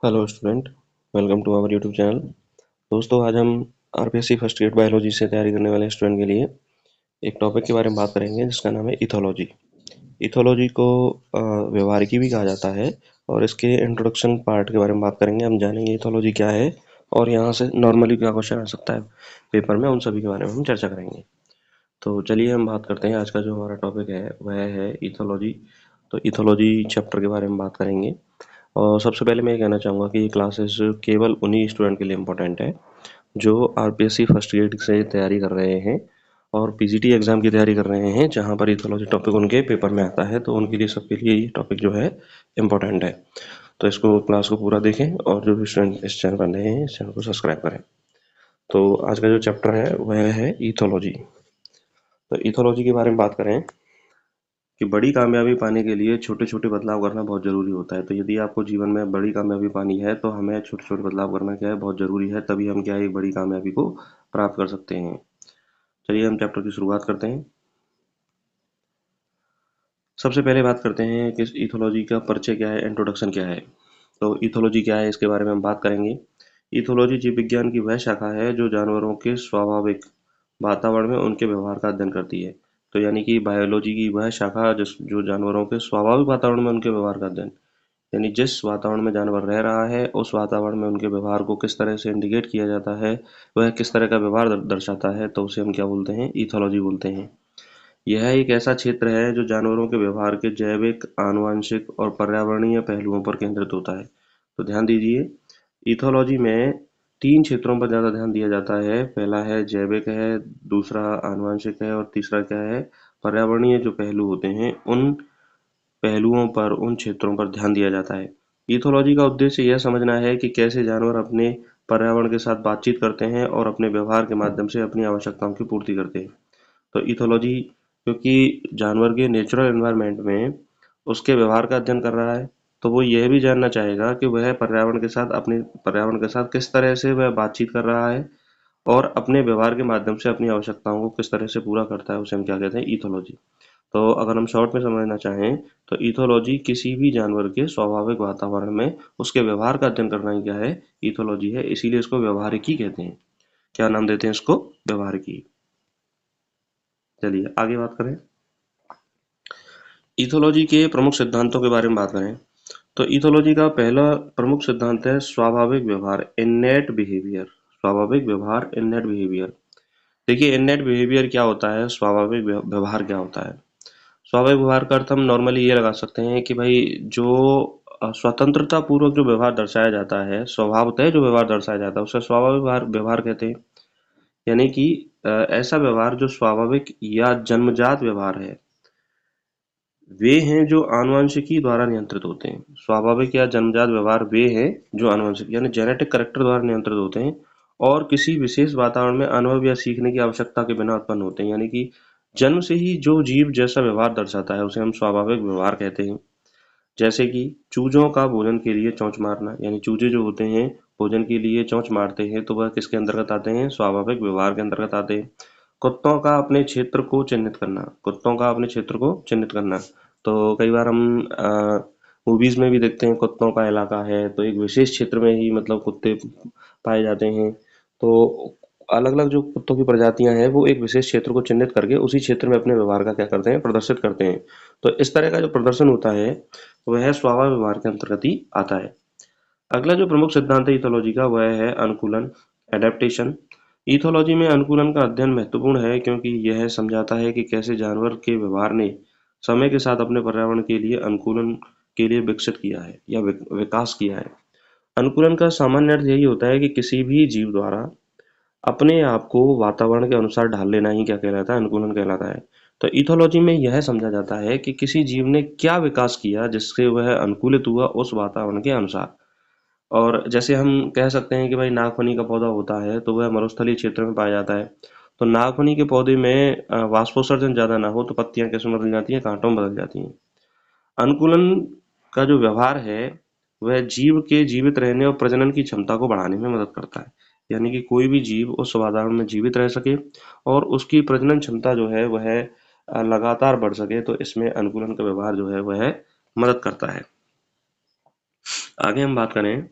Hello student, welcome to our YouTube channel. दोस्तों, आज हम आरपीएससी फर्स्ट ग्रेड बायोलॉजी से तैयारी करने वाले स्टूडेंट के लिए एक टॉपिक के बारे में बात करेंगे जिसका नाम है इथोलॉजी। इथोलॉजी को व्यवहारिकी भी कहा जाता है और इसके इंट्रोडक्शन पार्ट के बारे में बात करेंगे। हम जानेंगे इथोलॉजी क्या है और यहाँ से नॉर्मली क्या क्वेश्चन आ सकता है पेपर में, उन सभी के बारे में हम चर्चा करेंगे। तो चलिए हम बात करते हैं। आज का जो हमारा टॉपिक है वह है इथोलॉजी। तो इथोलॉजी चैप्टर के बारे में बात करेंगे। और सबसे पहले मैं ये कहना चाहूँगा कि ये क्लासेस केवल उन्हीं स्टूडेंट के लिए इम्पोर्टेंट है जो आरपीएससी फर्स्ट ग्रेड से तैयारी कर रहे हैं और पीजीटी एग्ज़ाम की तैयारी कर रहे हैं, जहाँ पर इथोलॉजी टॉपिक उनके पेपर में आता है। तो उनके लिए, सबके लिए ये टॉपिक जो है इम्पोर्टेंट है। तो इसको क्लास को पूरा देखें और जो भी स्टूडेंट इस चैनल पर नए हैं इस चैनल को सब्सक्राइब करें। तो आज का जो चैप्टर है वह है इथोलॉजी। तो इथोलॉजी के बारे में बात करें कि बड़ी कामयाबी पाने के लिए छोटे-छोटे बदलाव करना बहुत ज़रूरी होता है। तो यदि आपको जीवन में बड़ी कामयाबी पानी है तो हमें छोटे-छोटे बदलाव करना क्या है, बहुत ज़रूरी है। तभी हम क्या है, एक बड़ी कामयाबी को प्राप्त कर सकते हैं। चलिए हम चैप्टर की शुरुआत करते हैं। सबसे पहले बात करते हैं कि इथोलॉजी का परिचय क्या है, इंट्रोडक्शन क्या है। तो इथोलॉजी क्या है, इसके बारे में हम बात करेंगे। इथोलॉजी जीव विज्ञान की वह शाखा है जो जानवरों के स्वाभाविक वातावरण में उनके व्यवहार का अध्ययन करती है। तो यानी कि बायोलॉजी की वह शाखा जो जानवरों के स्वाभाविक वातावरण में उनके व्यवहार का अध्ययन, यानी जिस वातावरण में जानवर रह रहा है उस वातावरण में उनके व्यवहार को किस तरह से इंडिकेट किया जाता है, वह किस तरह का व्यवहार दर्शाता है, तो उसे हम क्या बोलते हैं, इथोलॉजी बोलते हैं। यह एक ऐसा क्षेत्र है जो जानवरों के व्यवहार के जैविक, आनुवंशिक और पर्यावरणीय पहलुओं पर केंद्रित होता है। तो ध्यान दीजिए, इथोलॉजी में 3 क्षेत्रों पर ज़्यादा ध्यान दिया जाता है। पहला है जैविक है, दूसरा आनुवंशिक है और तीसरा क्या है, पर्यावरणीय जो पहलू होते हैं उन पहलुओं पर, उन क्षेत्रों पर ध्यान दिया जाता है। इथोलॉजी का उद्देश्य यह समझना है कि कैसे जानवर अपने पर्यावरण के साथ बातचीत करते हैं और अपने व्यवहार के माध्यम से अपनी आवश्यकताओं की पूर्ति करते हैं। तो इथोलॉजी, क्योंकि जानवर के नेचुरल एनवायरनमेंट में उसके व्यवहार का अध्ययन कर रहा है, तो वो यह भी जानना चाहेगा कि वह पर्यावरण के साथ, अपने पर्यावरण के साथ किस तरह से वह बातचीत कर रहा है और अपने व्यवहार के माध्यम से अपनी आवश्यकताओं को किस तरह से पूरा करता है। उसे हम क्या कहते हैं, इथोलॉजी। तो अगर हम शॉर्ट में समझना चाहें तो इथोलॉजी किसी भी जानवर के स्वाभाविक वातावरण में उसके व्यवहार का अध्ययन करना ही क्या है, इथोलॉजी है। इसीलिए इसको व्यवहारिकी कहते हैं। क्या नाम देते हैं इसको, व्यवहारिकी। चलिए आगे बात करें। इथोलॉजी के प्रमुख सिद्धांतों के बारे में बात करें तो इथोलॉजी का पहला प्रमुख सिद्धांत है स्वाभाविक व्यवहार, इन्नेट बिहेवियर। स्वाभाविक व्यवहार, इन्नेट बिहेवियर। देखिए, इन्नेट बिहेवियर क्या होता है, स्वाभाविक व्यवहार क्या होता है। स्वाभाविक व्यवहार का अर्थ हम नॉर्मली ये लगा सकते हैं कि भाई जो स्वतंत्रता पूर्वक जो व्यवहार दर्शाया जाता है, स्वभावतः जो व्यवहार दर्शाया जाता है उसे स्वाभाविक व्यवहार व्यवहार कहते हैं। यानी कि ऐसा व्यवहार जो स्वाभाविक या जन्मजात व्यवहार है, वे हैं जो आनुवंशिकी द्वारा नियंत्रित होते हैं। स्वाभाविक या जन्मजात व्यवहार वे हैं जो आनुवंशिक यानी जेनेटिक करैक्टर द्वारा नियंत्रित होते हैं और किसी विशेष वातावरण में अनुभव या सीखने की आवश्यकता के बिना उत्पन्न होते हैं। यानी कि जन्म से ही जो जीव जैसा व्यवहार दर्शाता है उसे हम स्वाभाविक व्यवहार कहते हैं। जैसे कि चूजों का भोजन के लिए चोंच मारना, यानी चूजे जो होते हैं भोजन के लिए चोंच मारते हैं, तो वह किसके अंतर्गत आते हैं, स्वाभाविक व्यवहार के अंतर्गत आते हैं। कुत्तों का अपने क्षेत्र को चिन्हित करना, कुत्तों का अपने क्षेत्र को चिन्हित करना। तो कई बार हम मूवीज में भी देखते हैं, कुत्तों का इलाका है तो एक विशेष क्षेत्र में ही मतलब कुत्ते पाए जाते हैं। तो अलग अलग जो कुत्तों की प्रजातियां हैं वो एक विशेष क्षेत्र को चिन्हित करके उसी क्षेत्र में अपने व्यवहार का क्या करते हैं, प्रदर्शित करते हैं। तो इस तरह का जो प्रदर्शन होता है वह स्वाभाविक व्यवहार के अंतर्गत ही आता है। अगला जो प्रमुख सिद्धांत है इथोलॉजी का वह है अनुकूलन, एडेप्टेशन। इथोलॉजी में अनुकूलन का अध्ययन महत्वपूर्ण है क्योंकि यह समझाता है कि कैसे जानवर के व्यवहार ने समय के साथ अपने पर्यावरण के लिए अनुकूलन के लिए विकसित किया है या विकास किया है। अनुकूलन का सामान्य अर्थ यही होता है कि किसी भी जीव द्वारा अपने आप को वातावरण के अनुसार ढाल लेना ही क्या कहलाता है, अनुकूलन कहलाता है। तो इथोलॉजी में यह समझा जाता है कि किसी जीव ने क्या विकास किया जिससे वह अनुकूलित हुआ उस वातावरण के अनुसार। और जैसे हम कह सकते हैं कि भाई नागफनी का पौधा होता है तो वह मरुस्थलीय क्षेत्र में पाया जाता है। तो नागफनी के पौधे में वाष्पोत्सर्जन ज्यादा ना हो तो पत्तियां कैसे बदल जाती हैं, कांटों में बदल जाती हैं। अनुकूलन का जो व्यवहार है वह जीव के जीवित रहने और प्रजनन की क्षमता को बढ़ाने में मदद करता है। यानी कि कोई भी जीव उस वातावरण में जीवित रह सके और उसकी प्रजनन क्षमता जो है वह लगातार बढ़ सके, तो इसमें अनुकूलन का व्यवहार जो है वह मदद करता है। आगे हम बात करें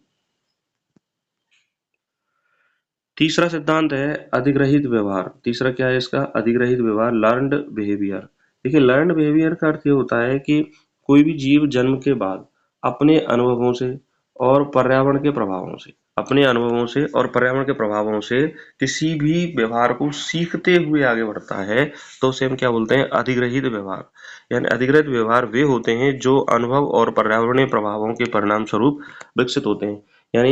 तीसरा सिद्धांत है अधिग्रहित व्यवहार। तीसरा क्या है इसका? अधिग्रहित व्यवहार, लर्न्ड बिहेवियर। देखिए, लर्न्ड बिहेवियर का अर्थ ये होता है कि कोई भी जीव जन्म के बाद अपने अनुभवों से और पर्यावरण के प्रभावों से अपने अनुभवों से और पर्यावरण के प्रभावों से किसी भी व्यवहार को सीखते हुए आगे बढ़ता है, तो उसे हम क्या बोलते हैं? अधिग्रहित व्यवहार। यानी अधिग्रहित व्यवहार वे होते हैं जो अनुभव और पर्यावरणीय प्रभावों के परिणाम स्वरूप विकसित होते हैं। यानी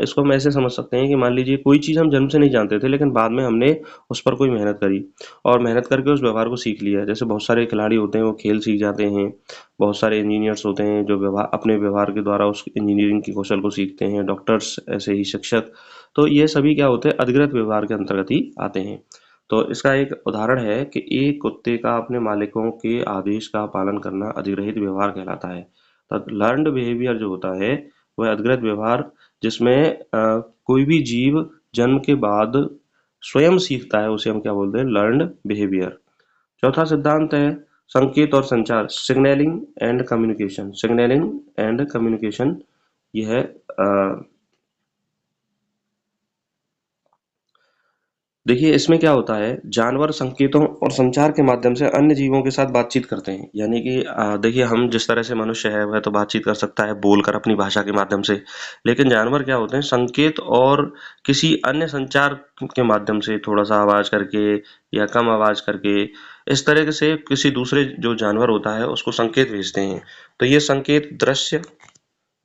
इसको हम ऐसे समझ सकते हैं कि मान लीजिए कोई चीज़ हम जन्म से नहीं जानते थे, लेकिन बाद में हमने उस पर कोई मेहनत करी और मेहनत करके उस व्यवहार को सीख लिया। जैसे बहुत सारे खिलाड़ी होते हैं, वो खेल सीख जाते हैं। बहुत सारे इंजीनियर्स होते हैं जो व्यवहार अपने व्यवहार के द्वारा उस इंजीनियरिंग की कौशल को सीखते हैं। डॉक्टर्स, ऐसे ही शिक्षक। तो ये सभी क्या होते हैं? अधिग्रहित व्यवहार के अंतर्गत ही आते हैं। तो इसका एक उदाहरण है कि एक कुत्ते का अपने मालिकों के आदेश का पालन करना अधिग्रहित व्यवहार कहलाता है। तो लर्न्ड बिहेवियर जो होता है, वह अधिग्रहित व्यवहार जिसमें कोई भी जीव जन्म के बाद स्वयं सीखता है, उसे हम क्या बोलते हैं? Learned behaviour. चौथा सिद्धांत है संकेत और संचार, signalling and communication. Signalling and communication यह है देखिए, इसमें क्या होता है, जानवर संकेतों और संचार के माध्यम से अन्य जीवों के साथ बातचीत करते हैं। यानी कि देखिए, हम जिस तरह से मनुष्य है वह तो बातचीत कर सकता है बोलकर अपनी भाषा के माध्यम से, लेकिन जानवर क्या होते हैं? संकेत और किसी अन्य संचार के माध्यम से, थोड़ा सा आवाज करके या कम आवाज करके, इस तरह से किसी दूसरे जो जानवर होता है उसको संकेत भेजते हैं। तो ये संकेत दृश्य,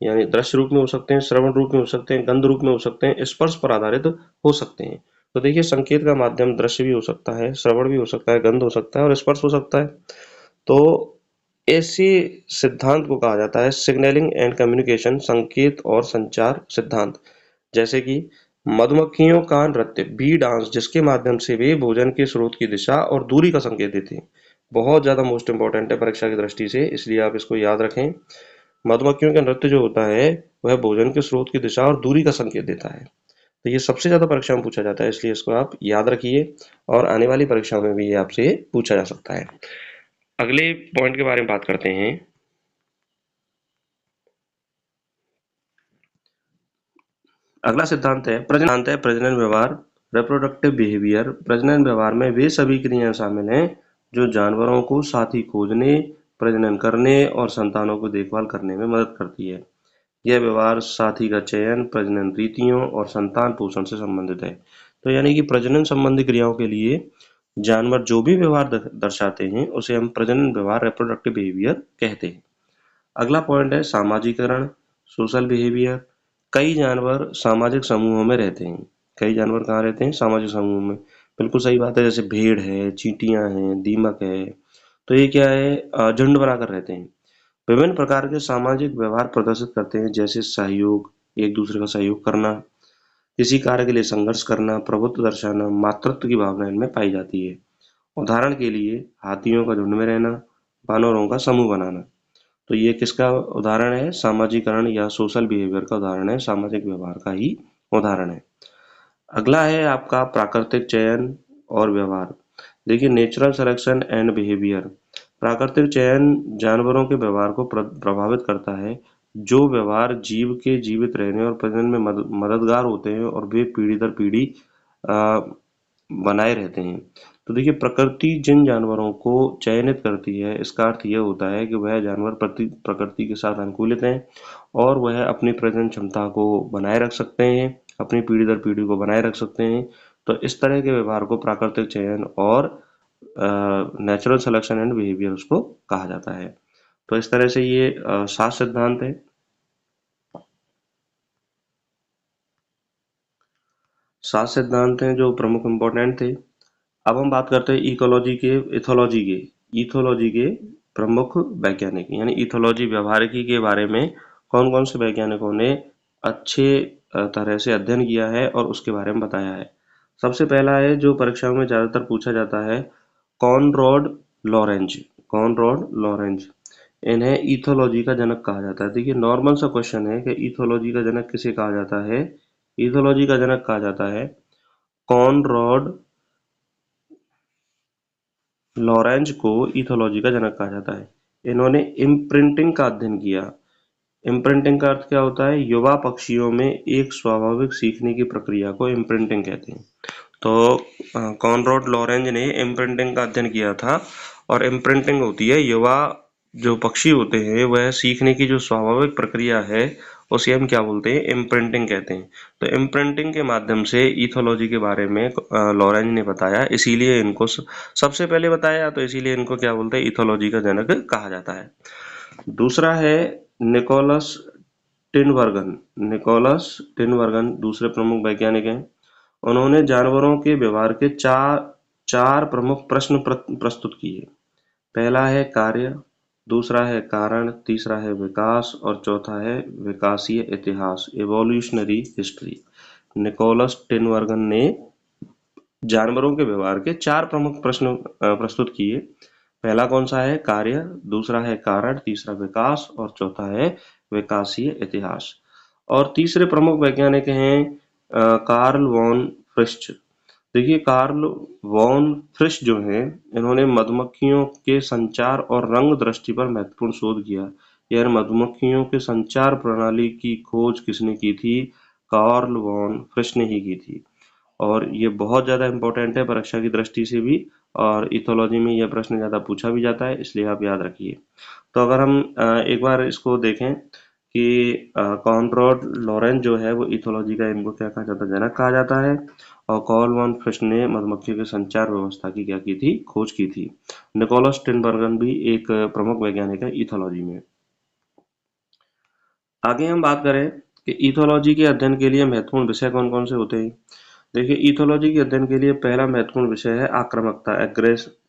यानी दृश्य रूप में हो सकते हैं, श्रवण रूप में हो सकते हैं, गंध रूप में हो सकते हैं, स्पर्श पर आधारित हो सकते हैं। तो देखिए, संकेत का माध्यम दृश्य भी हो सकता है, श्रवण भी हो सकता है, गंध हो सकता है और स्पर्श हो सकता है। तो ऐसे सिद्धांत को कहा जाता है सिग्नलिंग एंड कम्युनिकेशन, संकेत और संचार सिद्धांत। जैसे कि मधुमक्खियों का नृत्य, बी डांस, जिसके माध्यम से वे भोजन के स्रोत की दिशा और दूरी का संकेत देते हैं। बहुत ज्यादा मोस्ट इंपॉर्टेंट है परीक्षा की दृष्टि से, इसलिए आप इसको याद रखें। मधुमक्खियों का नृत्य जो होता है, वह भोजन के स्रोत की दिशा और दूरी का संकेत देता है। तो ये सबसे ज्यादा परीक्षा में पूछा जाता है, इसलिए इसको आप याद रखिए और आने वाली परीक्षा में भी ये आपसे पूछा जा सकता है। अगले पॉइंट के बारे में बात करते हैं। अगला सिद्धांत है प्रजनन व्यवहार, रिप्रोडक्टिव बिहेवियर। प्रजनन व्यवहार में वे सभी क्रियाएं शामिल हैं जो जानवरों को साथी खोजने, प्रजनन करने और संतानों को देखभाल करने में मदद करती है। यह व्यवहार साथी का चयन, प्रजनन रीतियों और संतान पोषण से संबंधित है। तो यानी कि प्रजनन संबंधी क्रियाओं के लिए जानवर जो भी व्यवहार दर्शाते हैं, उसे हम प्रजनन व्यवहार, रिप्रोडक्टिव बिहेवियर कहते हैं। अगला पॉइंट है सामाजिकरण, सोशल बिहेवियर। कई जानवर सामाजिक समूहों में रहते हैं। कई जानवर कहाँ रहते हैं? सामाजिक समूह में। बिल्कुल सही बात है। जैसे भेड़ है, चींटियां हैं, दीमक है। तो ये क्या है? झुंड बनाकर रहते हैं। विभिन्न प्रकार के सामाजिक व्यवहार प्रदर्शित करते हैं, जैसे सहयोग, एक दूसरे का सहयोग करना, किसी कार्य के लिए संघर्ष करना, प्रभुत्व दर्शाना, मातृत्व की भावना इनमें पाई जाती है। उदाहरण के लिए हाथियों का झुंड में रहना, बानरों का समूह बनाना। तो ये किसका उदाहरण है? सामाजिकरण या सोशल बिहेवियर का उदाहरण है, सामाजिक व्यवहार का ही उदाहरण है। अगला है आपका प्राकृतिक चयन और व्यवहार। देखिए, नेचुरल सिलेक्शन एंड बिहेवियर। प्राकृतिक चयन जानवरों के व्यवहार को प्रभावित करता है। जो व्यवहार जीव के जीवित रहने और प्रजनन में मददगार होते हैं और वे पीढ़ी दर पीढ़ी बनाए रहते हैं। तो देखिए, प्रकृति जिन जानवरों को चयनित करती है, इसका अर्थ यह होता है कि वह जानवर प्रकृति के साथ अनुकूलित हैं और वह अपनी प्रजनन क्षमता को बनाए रख सकते हैं, अपनी पीढ़ी दर पीढ़ी को बनाए रख सकते हैं। तो इस तरह के व्यवहार को प्राकृतिक चयन और नेचुरल सिलेक्शन एंड बिहेवियर उसको कहा जाता है। तो इस तरह से ये 7 सिद्धांत है। 7 सिद्धांत हैं जो प्रमुख इम्पोर्टेंट थे। अब हम बात करते हैं इथोलॉजी के प्रमुख वैज्ञानिक, यानी इथोलॉजी व्यवहारिकी के बारे में कौन कौन से वैज्ञानिकों ने अच्छे तरह से अध्ययन किया है और उसके बारे में बताया है। सबसे पहला है जो परीक्षाओं में ज्यादातर पूछा जाता है, कॉनरॉड लॉरेंज। कॉनरॉड लॉरेंज, इन्हें इथोलॉजी का जनक कहा जाता है। देखिए, नॉर्मल सा क्वेश्चन है कि इथोलॉजी का जनक किसे कहा जाता है? इथोलॉजी का जनक कहा जाता है कॉनरॉड लॉरेंज को इथोलॉजी का जनक कहा जाता है। इन्होंने इम्प्रिंटिंग का अध्ययन किया। इम्प्रिंटिंग का अर्थ क्या होता है? युवा पक्षियों में एक स्वाभाविक सीखने की प्रक्रिया को इम्प्रिंटिंग कहते हैं। तो कॉनरैड लॉरेंज ने इम्प्रिंटिंग का अध्ययन किया था, और इम्प्रिंटिंग होती है युवा जो पक्षी होते हैं वह सीखने की जो स्वाभाविक प्रक्रिया है उसे हम क्या बोलते हैं? इम्प्रिंटिंग कहते हैं। तो इम्प्रिंटिंग के माध्यम से इथोलॉजी के बारे में लॉरेंज ने बताया, इसीलिए इनको सबसे पहले बताया, तो इसीलिए इनको क्या बोलते हैं? इथोलॉजी का जनक कहा जाता है। दूसरा है निकोलस टिनबर्गन। निकोलस टिनबर्गन दूसरे प्रमुख वैज्ञानिक हैं। उन्होंने जानवरों के व्यवहार के चार प्रमुख प्रश्न प्रस्तुत किए। पहला है कार्य, दूसरा है कारण, तीसरा है विकास और चौथा है विकासीय इतिहास, एवोल्यूशनरी हिस्ट्री। निकोलस टिनबर्गन ने जानवरों के व्यवहार के चार प्रमुख प्रश्न प्रस्तुत किए। पहला कौन सा है? कार्य, दूसरा है कारण, तीसरा विकास और चौथा है विकासीय इतिहास। और तीसरे प्रमुख वैज्ञानिक हैं कार्ल वॉन फ्रिश्च। देखिए, कार्ल वॉन फ्रिश जो हैं, इन्होंने मधुमक्खियों के संचार और रंग दृष्टि पर महत्वपूर्ण शोध किया। यह मधुमक्खियों के संचार प्रणाली की खोज किसने की थी? कार्ल वॉन फ्रिश ने ही की थी। और ये बहुत ज़्यादा इम्पोर्टेंट है परीक्षा की दृष्टि से भी, और इथोलॉजी में यह प्रश्न ज़्यादा पूछा भी जाता है, इसलिए आप याद रखिए। तो अगर हम एक बार इसको देखें कि कॉनरैड लॉरेंज जो है वो इथोलॉजी का इनको क्या कहा जाता है? जनक कहा जाता है। और कार्ल वॉन फ्रिश ने मधुमक्खियों के संचार व्यवस्था की क्या की थी? खोज की थी। निकोलस टिनबर्गन भी एक प्रमुख वैज्ञानिक है इथोलॉजी में। आगे हम बात करें कि इथोलॉजी के अध्ययन के लिए महत्वपूर्ण विषय कौन कौन से होते हैं। देखिए, इथोलॉजी के अध्ययन के लिए पहला महत्वपूर्ण विषय है आक्रामकता,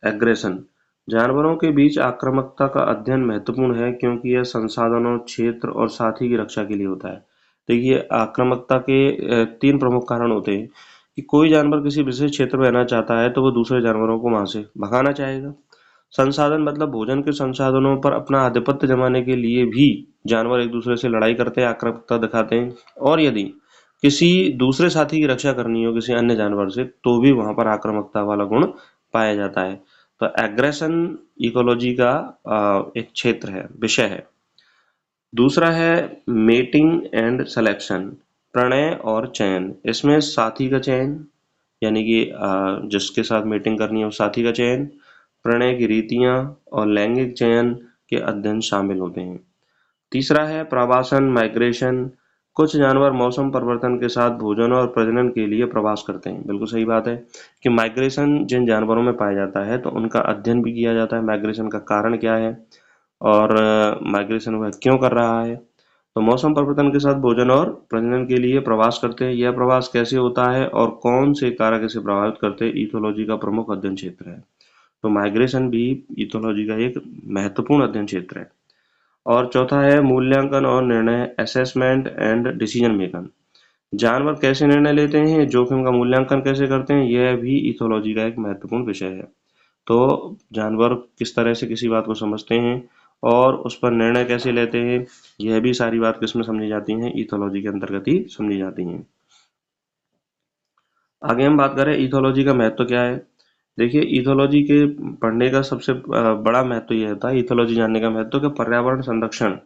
एग्रेशन। जानवरों के बीच आक्रामकता का अध्ययन महत्वपूर्ण है क्योंकि यह संसाधनों, क्षेत्र और साथी की रक्षा के लिए होता है। देखिए, आक्रामकता के तीन प्रमुख कारण होते हैं कि कोई जानवर किसी विशेष क्षेत्र में रहना चाहता है तो वो दूसरे जानवरों को वहां से भगाना चाहेगा। संसाधन मतलब भोजन के संसाधनों पर अपना आधिपत्य जमाने के लिए भी जानवर एक दूसरे से लड़ाई करते हैं, आक्रामकता दिखाते हैं। और यदि किसी दूसरे साथी की रक्षा करनी हो किसी अन्य जानवर से, तो भी वहां पर आक्रामकता वाला गुण पाया जाता है। तो एग्रेशन इकोलॉजी का एक क्षेत्र है, विषय है। दूसरा है मेटिंग एंड सिलेक्शन, प्रणय और चयन। इसमें साथी का चयन, यानी कि जिसके साथ मीटिंग करनी है उस साथी का चयन, प्रणय की रीतियां और लैंगिक चयन के अध्ययन शामिल होते हैं। तीसरा है प्रवासन, माइग्रेशन। कुछ जानवर मौसम परिवर्तन के साथ भोजन और प्रजनन के लिए प्रवास करते हैं। बिल्कुल सही बात है कि माइग्रेशन जिन जानवरों में पाया जाता है तो उनका अध्ययन भी किया जाता है, माइग्रेशन का कारण क्या है और माइग्रेशन वह क्यों कर रहा है। तो मौसम परिवर्तन के साथ भोजन और प्रजनन के लिए प्रवास करते हैं। यह प्रवास कैसे होता है और कौन से कारक इसे प्रभावित करते हैं, इथोलॉजी का प्रमुख अध्ययन क्षेत्र है। तो माइग्रेशन भी इथोलॉजी का एक महत्वपूर्ण अध्ययन क्षेत्र है। और चौथा है मूल्यांकन और निर्णय, असेसमेंट एंड डिसीजन मेकिंग। जानवर कैसे निर्णय लेते हैं, जोखिम का मूल्यांकन कैसे करते हैं, यह भी इथोलॉजी का एक महत्वपूर्ण विषय है। तो जानवर किस तरह से किसी बात को समझते हैं और उस पर निर्णय कैसे लेते हैं, यह भी सारी बात किसमें समझी जाती हैं? इथोलॉजी के अंतर्गत ही समझी जाती हैं। आगे हम बात करें इथोलॉजी का महत्व क्या है। देखिए, इथोलॉजी के पढ़ने का सबसे बड़ा महत्व यह होता है, इथोलॉजी जानने का महत्व कि पर्यावरण संरक्षण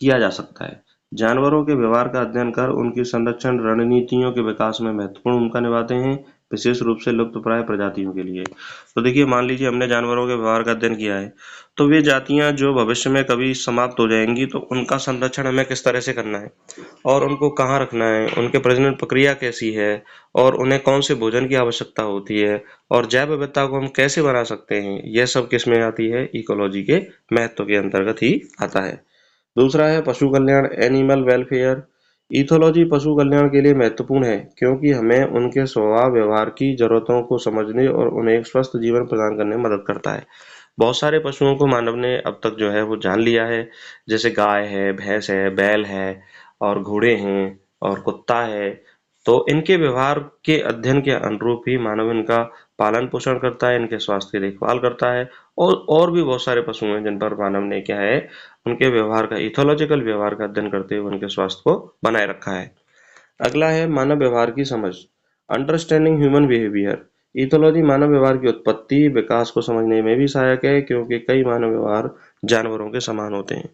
किया जा सकता है। जानवरों के व्यवहार का अध्ययन कर उनकी संरक्षण रणनीतियों के विकास में महत्वपूर्ण भूमिका निभाते हैं, विशेष रूप से लुप्तप्राय प्रजातियों के लिए। तो देखिए, मान लीजिए हमने जानवरों के व्यवहार का अध्ययन किया है, तो वे जातियां जो भविष्य में कभी समाप्त हो जाएंगी, तो उनका संरक्षण हमें किस तरह से करना है और उनको कहाँ रखना है, उनके प्रजनन प्रक्रिया कैसी है और उन्हें कौन से भोजन की आवश्यकता होती है और जैव विविधता को हम कैसे बना सकते हैं, यह सब किसमें आती है? इकोलॉजी के महत्व के अंतर्गत ही आता है। दूसरा है पशु कल्याण, एनिमल वेलफेयर। इथोलॉजी पशु कल्याण के लिए महत्वपूर्ण है क्योंकि हमें उनके स्वभाव व्यवहार की जरूरतों को समझने और उन्हें एक स्वस्थ जीवन प्रदान करने में मदद करता है। बहुत सारे पशुओं को मानव ने अब तक जो है वो जान लिया है, जैसे गाय है, भैंस है, बैल है और घोड़े हैं और कुत्ता है। तो इनके व्यवहार के अध्ययन के अनुरूप ही मानव इनका पालन पोषण करता है, इनके स्वास्थ्य की देखभाल करता है। और भी बहुत सारे पशु हैं जिन पर मानव ने क्या है, उनके व्यवहार का, इथोलॉजिकल व्यवहार का अध्ययन करते हुए उनके स्वास्थ्य को बनाए रखा है। अगला है मानव व्यवहार की समझ, अंडरस्टैंडिंग ह्यूमन बिहेवियर। इथोलॉजी मानव व्यवहार की उत्पत्ति, विकास को समझने में भी सहायक है क्योंकि कई मानव व्यवहार जानवरों के समान होते हैं।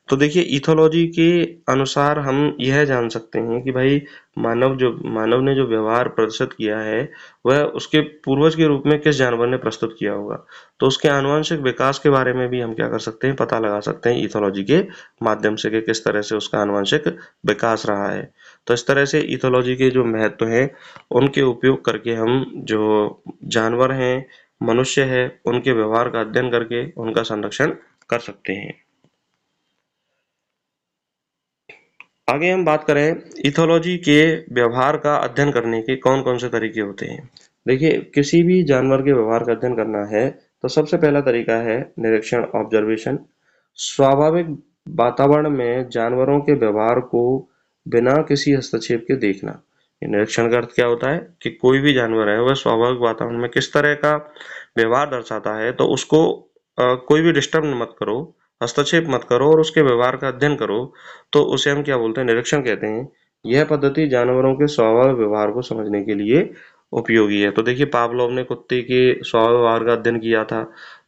तो देखिए इथोलॉजी के अनुसार हम यह जान सकते हैं कि भाई मानव ने जो व्यवहार प्रदर्शित किया है वह उसके पूर्वज के रूप में किस जानवर ने प्रस्तुत किया होगा। तो उसके आनुवंशिक विकास के बारे में भी हम क्या कर सकते हैं, पता लगा सकते हैं इथोलॉजी के माध्यम से कि किस तरह से उसका आनुवंशिक विकास रहा है। तो इस तरह से इथोलॉजी के जो महत्व है उनके उपयोग करके हम जो जानवर हैं, मनुष्य है, उनके व्यवहार का अध्ययन करके उनका संरक्षण कर सकते हैं। आगे हम बात करें इथोलॉजी के व्यवहार का अध्ययन करने के कौन कौन से तरीके होते हैं। देखिए किसी भी जानवर के व्यवहार का अध्ययन करना है तो सबसे पहला तरीका है निरीक्षण, ऑब्जर्वेशन। स्वाभाविक वातावरण में जानवरों के व्यवहार को बिना किसी हस्तक्षेप के देखना। निरीक्षण का अर्थ क्या होता है कि कोई भी जानवर है वह स्वाभाविक वातावरण में किस तरह का व्यवहार दर्शाता है तो उसको कोई भी डिस्टर्ब मत करो, हस्तक्षेप मत करो और उसके व्यवहार का अध्ययन करो। तो उसे हम क्या बोलते हैं, निरीक्षण कहते हैं। यह पद्धति जानवरों के स्वाभाविक व्यवहार को समझने के लिए उपयोगी है। तो देखिए पावलोव ने कुत्ते के स्वाभाविक व्यवहार का अध्ययन किया था,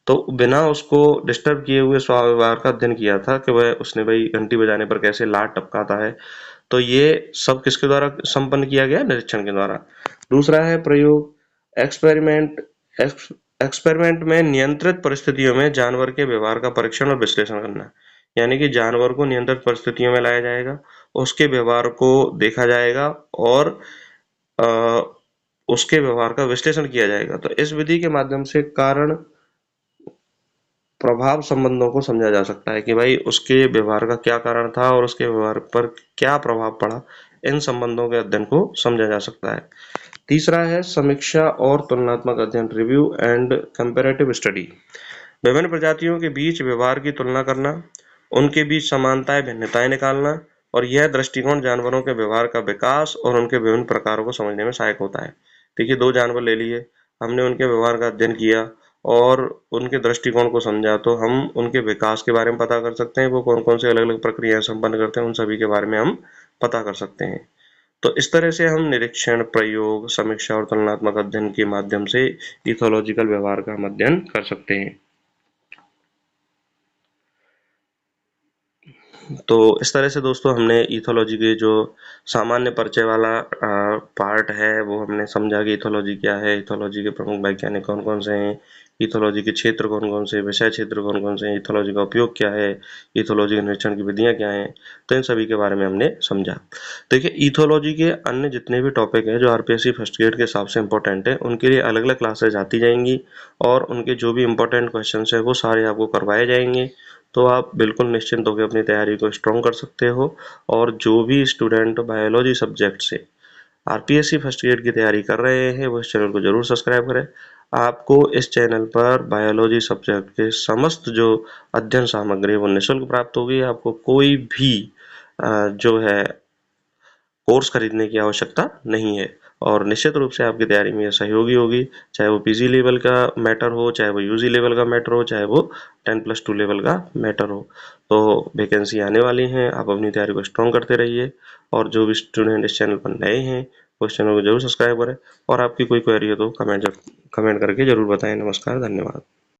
तो बिना उसको डिस्टर्ब किए हुए स्वाभाविक व्यवहार का अध्ययन किया था कि वह उसने भाई घंटी बजाने पर कैसे लात टपकाता है। तो ये सब किसके द्वारा संपन्न किया गया, निरीक्षण के द्वारा। दूसरा है प्रयोग, एक्सपेरिमेंट। एक्सपेरिमेंट में नियंत्रित परिस्थितियों में जानवर के व्यवहार का परीक्षण और विश्लेषण करना। यानी कि जानवर को नियंत्रित परिस्थितियों में लाया जाएगा, उसके व्यवहार को देखा जाएगा और अ, उसके व्यवहार का विश्लेषण किया जाएगा। तो इस विधि के माध्यम से कारण प्रभाव संबंधों को समझा जा सकता है कि भाई उसके व्यवहार का क्या कारण था और उसके व्यवहार पर क्या प्रभाव पड़ा। इन संबंधों के अध्ययन को समझा जा सकता है। तीसरा है समीक्षा और तुलनात्मक अध्ययन, रिव्यू एंड कंपैरेटिव स्टडी। विभिन्न प्रजातियों के बीच व्यवहार की तुलना करना, उनके बीच समानताएं भिन्नताएं निकालना और यह दृष्टिकोण जानवरों के व्यवहार का विकास और उनके विभिन्न प्रकारों को समझने में सहायक होता है। देखिए दो जानवर ले लिए, हमने उनके व्यवहार का अध्ययन किया और उनके दृष्टिकोण को समझा तो हम उनके विकास के बारे में पता कर सकते हैं, वो कौन कौन से अलग अलग प्रक्रियाएं संपन्न करते हैं उन सभी के बारे में हम पता कर सकते हैं। तो इस तरह से हम निरीक्षण, प्रयोग, समीक्षा और तुलनात्मक अध्ययन के माध्यम से इथोलॉजिकल व्यवहार का हम अध्ययन कर सकते हैं। तो इस तरह से दोस्तों हमने इथोलॉजी के जो सामान्य परिचय वाला पार्ट है वो हमने समझा कि इथोलॉजी क्या है, इथोलॉजी के प्रमुख वैज्ञानिक कौन कौन से हैं, इथोलॉजी के क्षेत्र कौन कौन से, विषय क्षेत्र कौन कौन से हैं, इथोलॉजी का उपयोग क्या है, इथोलॉजी के निरीक्षण की विधियां क्या हैं। तो इन सभी के बारे में हमने समझा। देखिए इथोलॉजी के अन्य जितने भी टॉपिक हैं जो आरपीएससी फर्स्ट ग्रेड के हिसाब से इंपॉर्टेंट है उनके लिए अलग अलग क्लासेज आती जाएंगी और उनके जो भी इंपॉर्टेंट क्वेश्चन है वो सारे आपको करवाए जाएंगे। तो आप बिल्कुल निश्चिंत होकर अपनी तैयारी को स्ट्रॉन्ग कर सकते हो। और जो भी स्टूडेंट बायोलॉजी सब्जेक्ट से आरपीएससी फर्स्ट ग्रेड की तैयारी कर रहे हैं वो इस चैनल को जरूर सब्सक्राइब करें। आपको इस चैनल पर बायोलॉजी सब्जेक्ट के समस्त जो अध्ययन सामग्री वो निःशुल्क प्राप्त होगी। आपको कोई भी जो है कोर्स खरीदने की आवश्यकता नहीं है और निश्चित रूप से आपकी तैयारी में सहयोगी होगी, चाहे वो पीजी लेवल का मैटर हो, चाहे वो यूजी लेवल का मैटर हो, चाहे वो 10+2 लेवल का मैटर हो। तो वैकेंसी आने वाली हैं, आप अपनी तैयारी को स्ट्रॉन्ग करते रहिए और जो भी स्टूडेंट इस चैनल पर नए हैं वो इस चैनल को जरूर सब्सक्राइब करें और आपकी कोई क्वेरी हो तो कमेंट करके जरूर बताएं। नमस्कार, धन्यवाद।